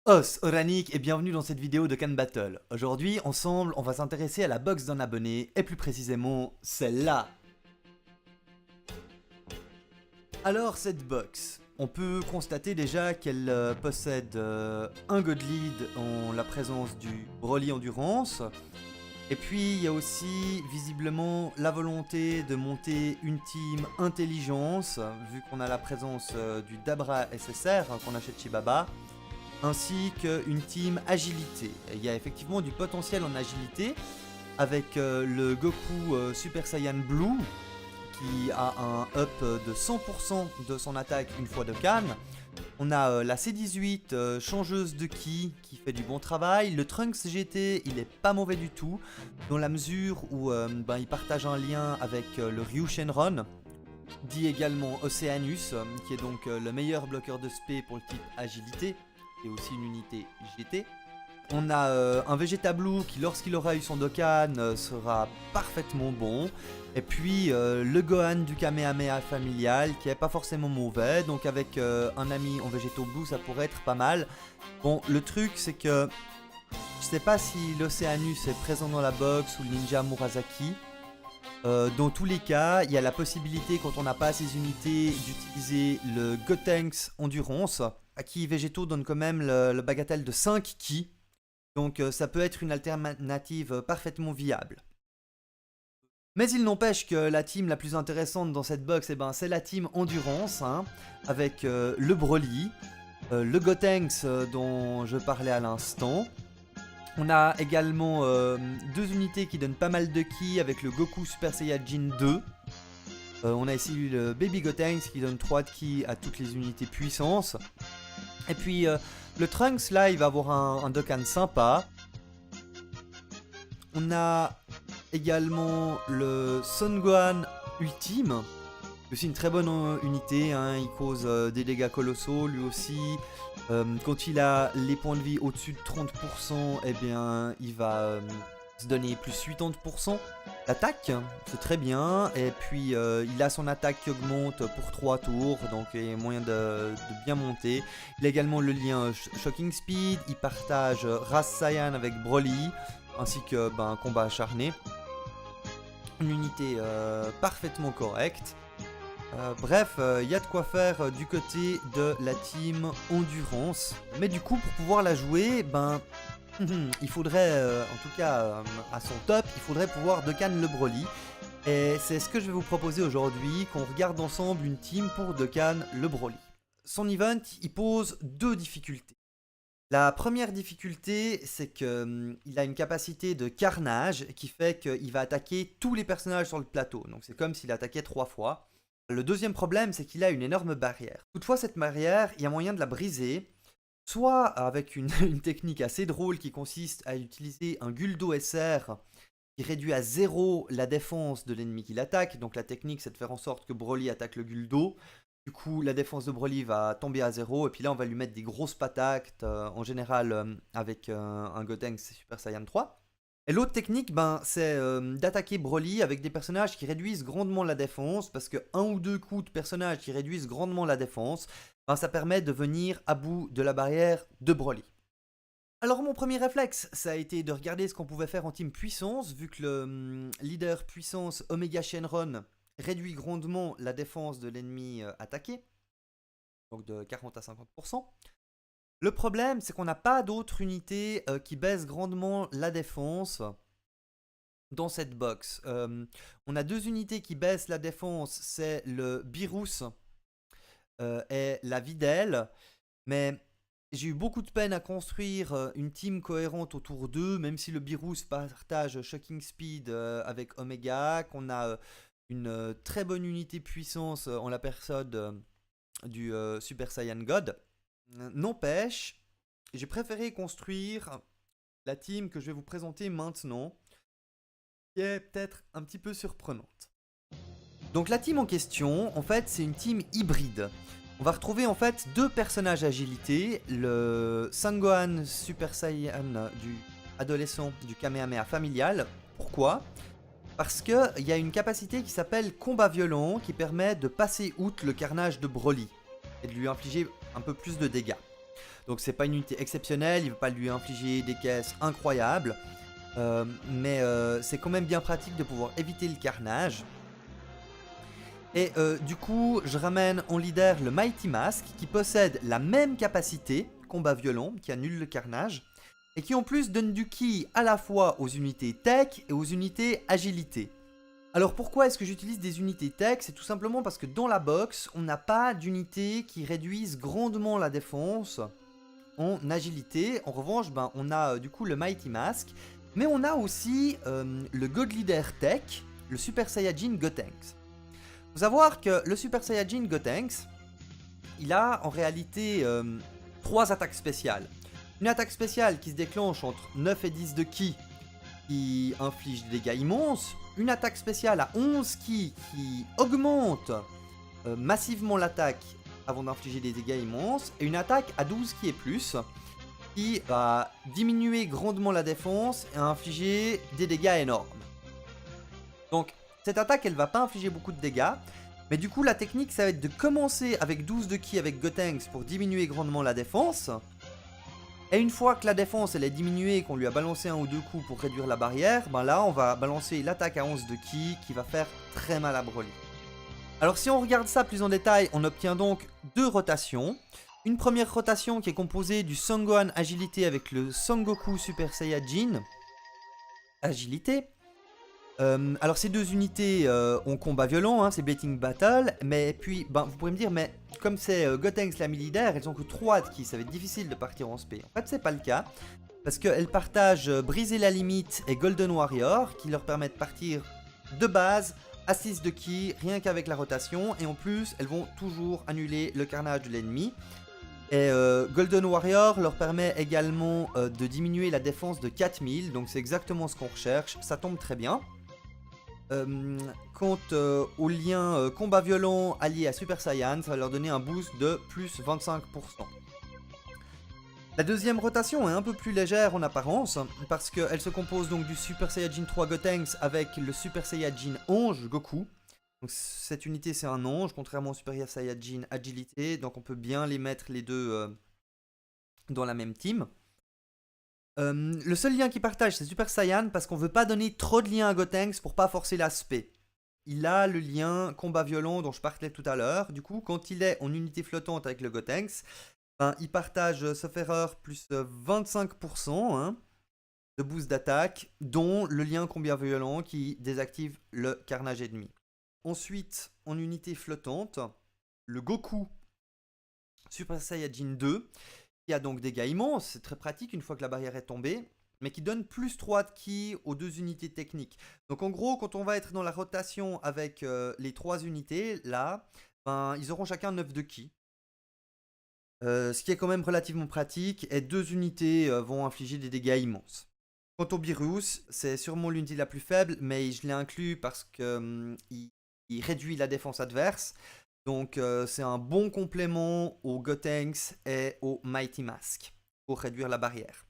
Os, Oranik et bienvenue dans cette vidéo de Can Battle. Aujourd'hui, ensemble, on va s'intéresser à la box d'un abonné, et plus précisément, celle-là. Alors, cette box, on peut constater déjà qu'elle possède un God Lead en la présence du Broly Endurance, et puis il y a aussi visiblement la volonté de monter une team intelligence, vu qu'on a la présence du Dabra SSR qu'on achète chez Baba, ainsi qu'une team agilité. Il y a effectivement du potentiel en agilité avec le Goku Super Saiyan Blue qui a un up de 100% de son attaque une fois de canne. On a la C18 changeuse de ki qui fait du bon travail. Le Trunks GT il est pas mauvais du tout dans la mesure où il partage un lien avec le Ryu Shenron, dit également Oceanus, qui est donc le meilleur bloqueur de spé pour le type agilité et aussi une unité GT. On a un Vegeta Blue qui, lorsqu'il aura eu son Dokkan, sera parfaitement bon. Et puis le Gohan du Kamehameha familial qui est pas forcément mauvais. Donc avec un ami en Vegeto Blue, ça pourrait être pas mal. Bon, le truc c'est que je sais pas si l'Oceanus est présent dans la box ou le Ninja Murasaki. Dans tous les cas, il y a la possibilité, quand on n'a pas ces unités, d'utiliser le Gotenks Endurance, à qui Vegeto donne quand même le bagatelle de 5 ki. Donc ça peut être une alternative parfaitement viable. Mais il n'empêche que la team la plus intéressante dans cette box, c'est la team Endurance, hein, avec le Broly, le Gotenks dont je parlais à l'instant. On a également deux unités qui donnent pas mal de ki avec le Goku Super Saiyajin 2. On a ici le Baby Gotenks qui donne 3 de ki à toutes les unités puissance. Et puis le Trunks là il va avoir un Dokkan sympa. On a également le Son Gohan Ultime. Aussi une très bonne unité, hein, il cause des dégâts colossaux lui aussi. Quand il a les points de vie au-dessus de 30%, eh bien il va se donner plus 80% d'attaque, c'est très bien. Et puis il a son attaque qui augmente pour 3 tours, donc il y a moyen de bien monter. Il a également le lien Shocking Speed, il partage Race Saiyan avec Broly, ainsi que un combat acharné. Une unité parfaitement correcte. Bref, il y a de quoi faire du côté de la team Endurance. Mais du coup, pour pouvoir la jouer, il faudrait, en tout cas à son top, il faudrait pouvoir Dokkan le Broly. Et c'est ce que je vais vous proposer aujourd'hui, qu'on regarde ensemble une team pour Dokkan le Broly. Son event, il pose deux difficultés. La première difficulté, c'est qu'il a une capacité de carnage qui fait qu'il va attaquer tous les personnages sur le plateau. Donc c'est comme s'il attaquait 3 fois. Le deuxième problème, c'est qu'il a une énorme barrière. Toutefois, cette barrière, il y a moyen de la briser, soit avec une technique assez drôle qui consiste à utiliser un Guldo SR qui réduit à 0 la défense de l'ennemi qui l'attaque. Donc la technique, c'est de faire en sorte que Broly attaque le Guldo. Du coup, la défense de Broly va tomber à 0, et puis là, on va lui mettre des grosses patates, en général avec un Gotenks Super Saiyan 3. Et l'autre technique, c'est d'attaquer Broly avec des personnages qui réduisent grandement la défense, parce que un ou deux coups de personnages qui réduisent grandement la défense, ça permet de venir à bout de la barrière de Broly. Alors mon premier réflexe, ça a été de regarder ce qu'on pouvait faire en team puissance, vu que le leader puissance Omega Shenron réduit grandement la défense de l'ennemi attaqué, donc de 40 à 50%. Le problème, c'est qu'on n'a pas d'autres unités qui baissent grandement la défense dans cette box. On a deux unités qui baissent la défense, c'est le Beerus et la Videl. Mais j'ai eu beaucoup de peine à construire une team cohérente autour d'eux, même si le Beerus partage Shocking Speed avec Omega, qu'on a une très bonne unité puissance en la personne du Super Saiyan God. N'empêche, j'ai préféré construire la team que je vais vous présenter maintenant, qui est peut-être un petit peu surprenante. Donc la team en question, en fait, c'est une team hybride. On va retrouver en fait deux personnages agilité, le Sangohan Super Saiyan du adolescent du Kamehameha familial. Pourquoi ? Parce qu'il y a une capacité qui s'appelle combat violent qui permet de passer outre le carnage de Broly et de lui infliger un peu plus de dégâts. Donc c'est pas une unité exceptionnelle, il ne va pas lui infliger des caisses incroyables. Mais c'est quand même bien pratique de pouvoir éviter le carnage. Et du coup, je ramène en leader le Mighty Mask qui possède la même capacité, combat violent, qui annule le carnage, et qui en plus donne du ki à la fois aux unités tech et aux unités agilité. Alors pourquoi est-ce que j'utilise des unités tech? C'est tout simplement parce que dans la box, on n'a pas d'unités qui réduisent grandement la défense en agilité. En revanche, ben, on a du coup le Mighty Mask, mais on a aussi le God Leader Tech, le Super Saiyajin Gotenks. Faut savoir que le Super Saiyajin Gotenks, il a en réalité 3 attaques spéciales. Une attaque spéciale qui se déclenche entre 9 et 10 de ki, qui inflige des dégâts immenses. Une attaque spéciale à 11 ki qui augmente massivement l'attaque avant d'infliger des dégâts immenses. Et une attaque à 12 ki et plus, qui va diminuer grandement la défense et infliger des dégâts énormes. Donc cette attaque, elle va pas infliger beaucoup de dégâts, mais du coup la technique ça va être de commencer avec 12 de ki avec Gotenks pour diminuer grandement la défense. Et une fois que la défense elle est diminuée et qu'on lui a balancé un ou deux coups pour réduire la barrière, ben là on va balancer l'attaque à 11 de ki qui va faire très mal à Broly. Alors si on regarde ça plus en détail, on obtient donc 2 rotations. Une première rotation qui est composée du Son Gohan Agilité avec le Son Goku Super Saiyajin Agilité. Alors ces deux unités ont combat violent, hein, c'est Blating Battle, mais puis ben, vous pourrez me dire, mais comme c'est Gotenks la militaire, elles ont que 3 de ki, ça va être difficile de partir en spé. En fait c'est pas le cas, parce qu'elles partagent Briser la limite et Golden Warrior, qui leur permettent de partir de base à 6 de ki, rien qu'avec la rotation, et en plus elles vont toujours annuler le carnage de l'ennemi. Et Golden Warrior leur permet également de diminuer la défense de 4000, donc c'est exactement ce qu'on recherche, ça tombe très bien. Quant au lien combat violent allié à Super Saiyan, ça va leur donner un boost de plus 25%. La deuxième rotation est un peu plus légère en apparence, parce qu'elle se compose donc du Super Saiyajin 3 Gotenks avec le Super Saiyajin Ange Goku. Donc cette unité c'est un ange, contrairement au Super Saiyajin Agilité, donc on peut bien les mettre les deux dans la même team. Le seul lien qu'il partage c'est Super Saiyan parce qu'on veut pas donner trop de liens à Gotenks pour pas forcer l'aspect. Il a le lien combat violent dont je parlais tout à l'heure. Du coup, quand il est en unité flottante avec le Gotenks, ben, il partage, sauf erreur, plus 25% hein, de boost d'attaque, dont le lien combat violent qui désactive le carnage ennemi. Ensuite, en unité flottante, le Goku Super Saiyajin 2, qui a donc des dégâts immenses, c'est très pratique une fois que la barrière est tombée, mais qui donne plus 3 de ki aux 2 unités techniques. Donc en gros, quand on va être dans la rotation avec les 3 unités, là, ben, ils auront chacun 9 de ki. Ce qui est quand même relativement pratique, et 2 unités vont infliger des dégâts immenses. Quant au Beerus, c'est sûrement l'unité la plus faible, mais je l'ai inclus parce qu'il réduit la défense adverse. Donc c'est un bon complément aux Gotenks et au Mighty Mask pour réduire la barrière.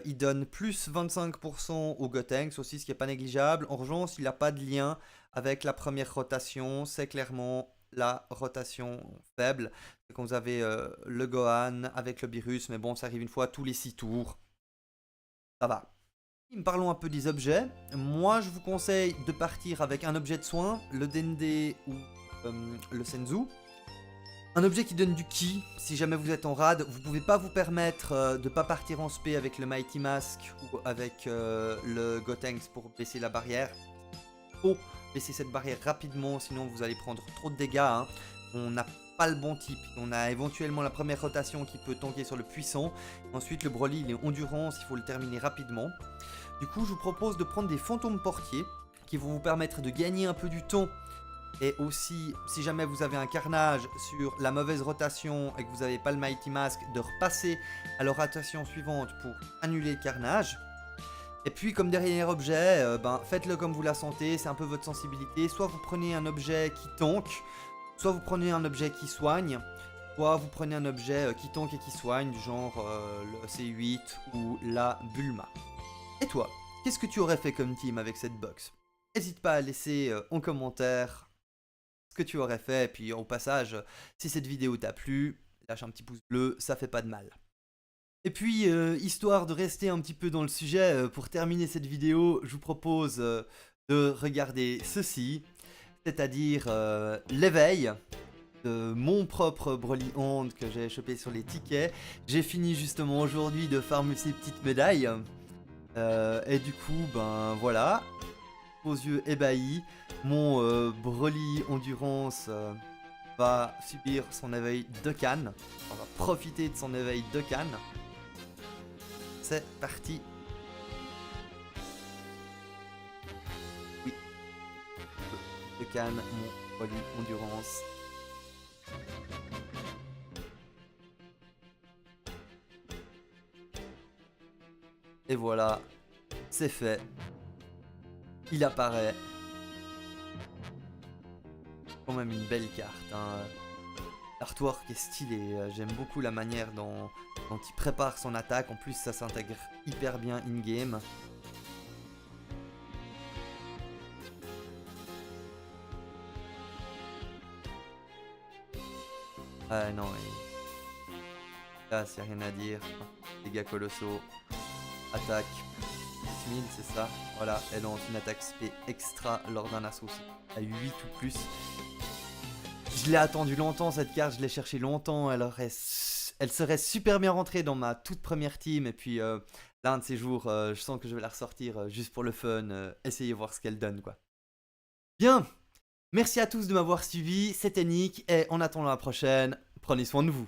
Il donne plus 25% aux Gotenks aussi, ce qui n'est pas négligeable. En revanche, il n'a pas de lien avec la première rotation. C'est clairement la rotation faible. Quand vous avez le Gohan avec le Beerus, mais bon, ça arrive une fois tous les 6 tours. Ça va. Parlons un peu des objets. Moi, je vous conseille de partir avec un objet de soin, le Dende ou le Senzu. Un objet qui donne du ki, si jamais vous êtes en rad, vous pouvez pas vous permettre de pas partir en spé avec le Mighty Mask ou avec le Gotenks pour baisser la barrière. Faut baisser cette barrière rapidement, sinon vous allez prendre trop de dégâts. Hein. On n'a pas le bon type. On a éventuellement la première rotation qui peut tanker sur le puissant. Ensuite le Broly il est endurance, il faut le terminer rapidement. Du coup je vous propose de prendre des fantômes portiers qui vont vous permettre de gagner un peu du temps. Et aussi, si jamais vous avez un carnage sur la mauvaise rotation et que vous n'avez pas le Mighty Mask, de repasser à la rotation suivante pour annuler le carnage. Et puis, comme dernier objet, faites-le comme vous la sentez, c'est un peu votre sensibilité. Soit vous prenez un objet qui tank, soit vous prenez un objet qui soigne, soit vous prenez un objet qui tank et qui soigne, du genre le C8 ou la Bulma. Et toi, qu'est-ce que tu aurais fait comme team avec cette box? N'hésite pas à laisser en commentaire ce que tu aurais fait, et puis au passage, si cette vidéo t'a plu, lâche un petit pouce bleu, ça fait pas de mal. Et puis, histoire de rester un petit peu dans le sujet, pour terminer cette vidéo, je vous propose de regarder ceci, c'est-à-dire l'éveil de mon propre Broly Hand que j'ai chopé sur les tickets. J'ai fini justement aujourd'hui de farmer ces petites médailles. Et du coup, ben voilà, aux yeux ébahis, mon Broly Endurance va subir son éveil de Cannes. On va profiter de son éveil de Cannes. C'est parti. Oui. De Cannes, mon Broly Endurance. Et voilà, c'est fait. Il apparaît. Quand même une belle carte. Hein. L'artwork est stylé. J'aime beaucoup la manière dont il prépare son attaque. En plus, ça s'intègre hyper bien in-game. Ah non, là, c'est rien à dire. Dégâts colossaux. Attaque. 10 000, c'est ça. Voilà, elle lance une attaque SP extra lors d'un assaut à 8 ou plus. Je l'ai attendu longtemps cette carte, je l'ai cherchée longtemps, elle serait super bien rentrée dans ma toute première team. Et puis l'un de ces jours, je sens que je vais la ressortir juste pour le fun, essayer voir ce qu'elle donne quoi. Bien, merci à tous de m'avoir suivi, c'était Nick et en attendant la prochaine, prenez soin de vous.